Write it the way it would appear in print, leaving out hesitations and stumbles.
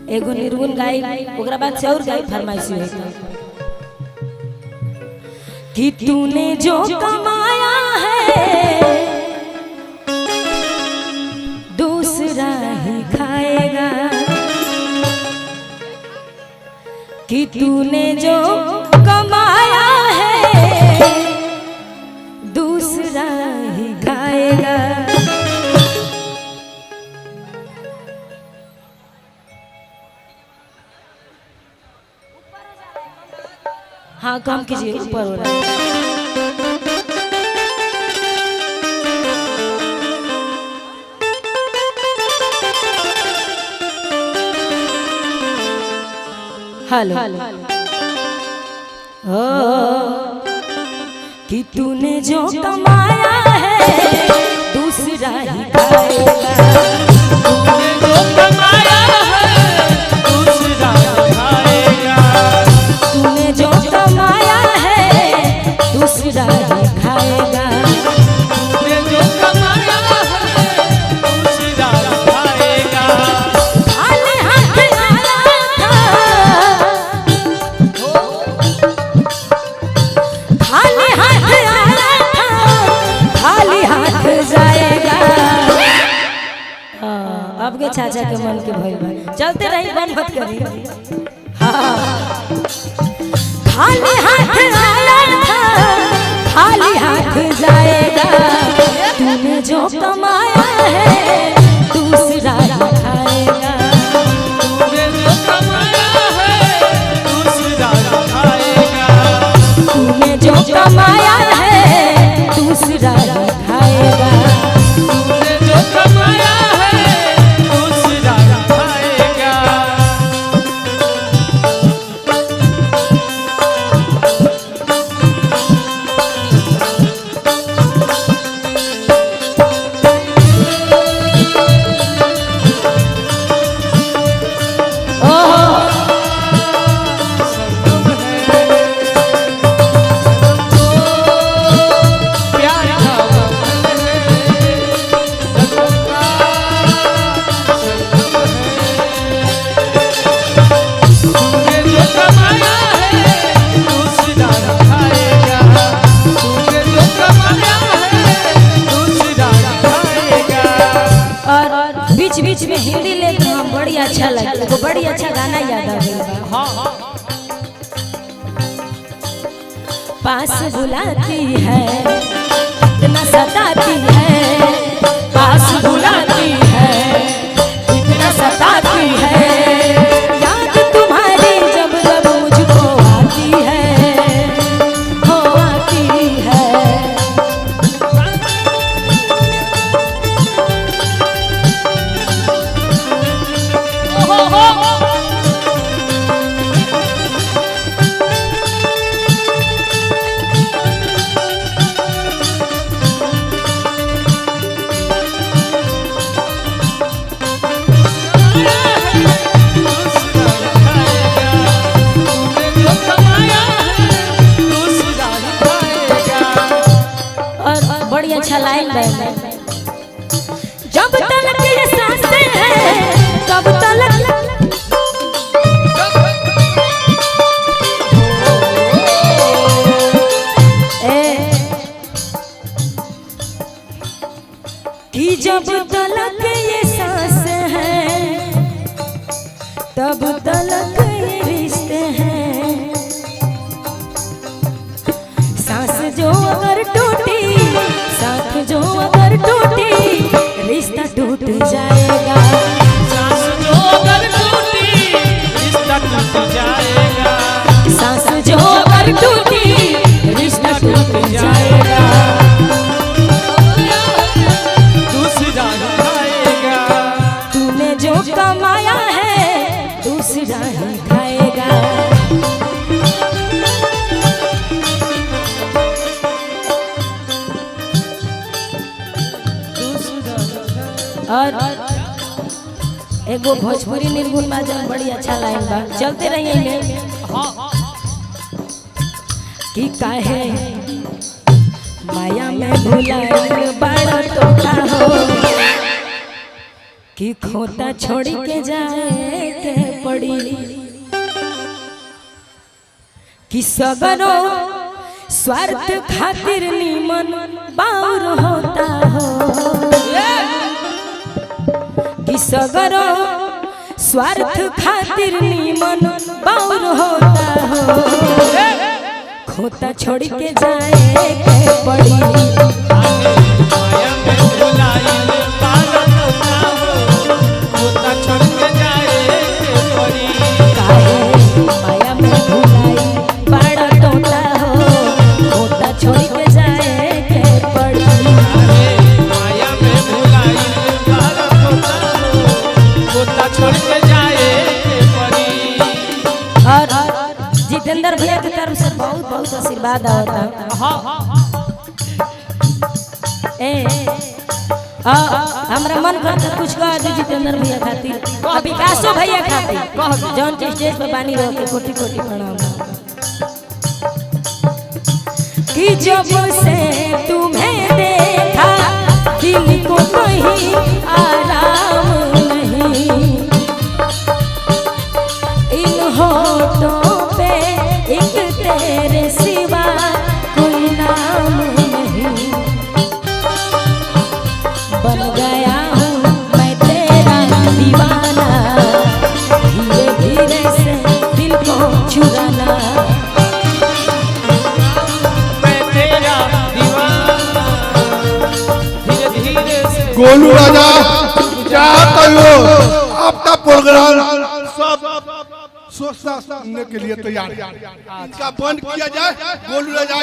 एगो निर्गुण गाई ओकरा बाद से और गाई फरमाइश हुई कि तूने जो कमाया है दूसरा ही खाएगा, कि तूने जो कमाया है दूसरा ही खाएगा। हाँ कम कीजिए, ऊपर हो रहा है। हेलो ओ कि तूने जो कमाया है दूसरा ही खाएगा, तूने जो कमाया है दूसरा खाएगा, तूने जो कमाया है दूसरा ही खाएगा, तूने जो कमाया है दूसरा खाएगा। खाली हाथ आया था, खाली हाथ आया था, खाली हाथ जाएगा। अब के चाचा के मन के भइल भाई चलते रही, बंद मत करिए। हाँ खाली हाथ आया था खाली हाथ जाएगा, तूने जो कमाया है दूसरा खाएगा, तूने जो कमाया है दूसरा खाएगा, तूने जो कमाया है दूसरा खाएगा। तूने जो कमाया है दूसरा खाएगा। बीच बीच में हिंदी लेते हम बड़ी अच्छा लगता है, बड़ी अच्छा गाना याद आ गया। पास बुलाती है इतना सताती है, पास बुलाती है इतना सताती है, याद तुम्हारी जब जब मुझको आती है, हो आती है। बड़ी अच्छा लाइन है, जब तलक ये सांसें हैं तब तलक कि जब तलक ये सांसें हैं तब तलक ये रिश्ते हैं, सांस जो अगर टूटी साथ जो अगर टूटी रिश्ता टूट जाएगा, सांस जो अगर टूटी रिश्ता टूट जाएगा, सांस जो अगर टूटी रिश्ता टूट जाएगा। दूसरा खाएगा, तूने जो कमाया है दूसरा ही खाएगा। और एगो भोजपुरी निर्गुण बाजन बड़ी अच्छा लाइन बा, चलते रहिए कि काहे माया में भुलाइल बड़ा तोता हो, कि खोता छोड़ के जाए के पड़ी कि सगरो स्वार्थ खातिर नीमन बाउर होता हो कि सगरो स्वार्थ खातिर नीमन बाउर होता हो खोता छोड़ के जाए के पड़ी माया में भुलाइल बाड़ा तोता हो खोता छोड़ के जाए के पड़ी काहे माया में भुलाई बाड़ा तोता हो खोता छोड़ के जाए के पड़ी माया में भुलाइल बाड़ा तोता हो खोता छोड़ के जाए के पड़ी। और जितेंद्र भैया की तरफ से बहुत बहुत आशीर्वाद आता हमरा मन करता कुछ कह दे जितेंद्र भैया खातिर विकासो भैया खातिर जौन के स्टेज पे बानी रहो के कोटि कोटि प्रणाम कि जब से तुम्हें देखा दिल को कहीं आराम नहीं इन होठों पे एक तेरे सिवा कोई नाम नहीं बन गया हूँ मैं तेरा दीवाना धीरे धीरे से दिल को चुराना मैं तेरा दीवाना धीरे धीरे से। गोलू राजा क्या कहो आपका प्रोग्राम सब सोचना सुनने के लिए तैयार है। इनका बंद किया जाए। गोलू राजा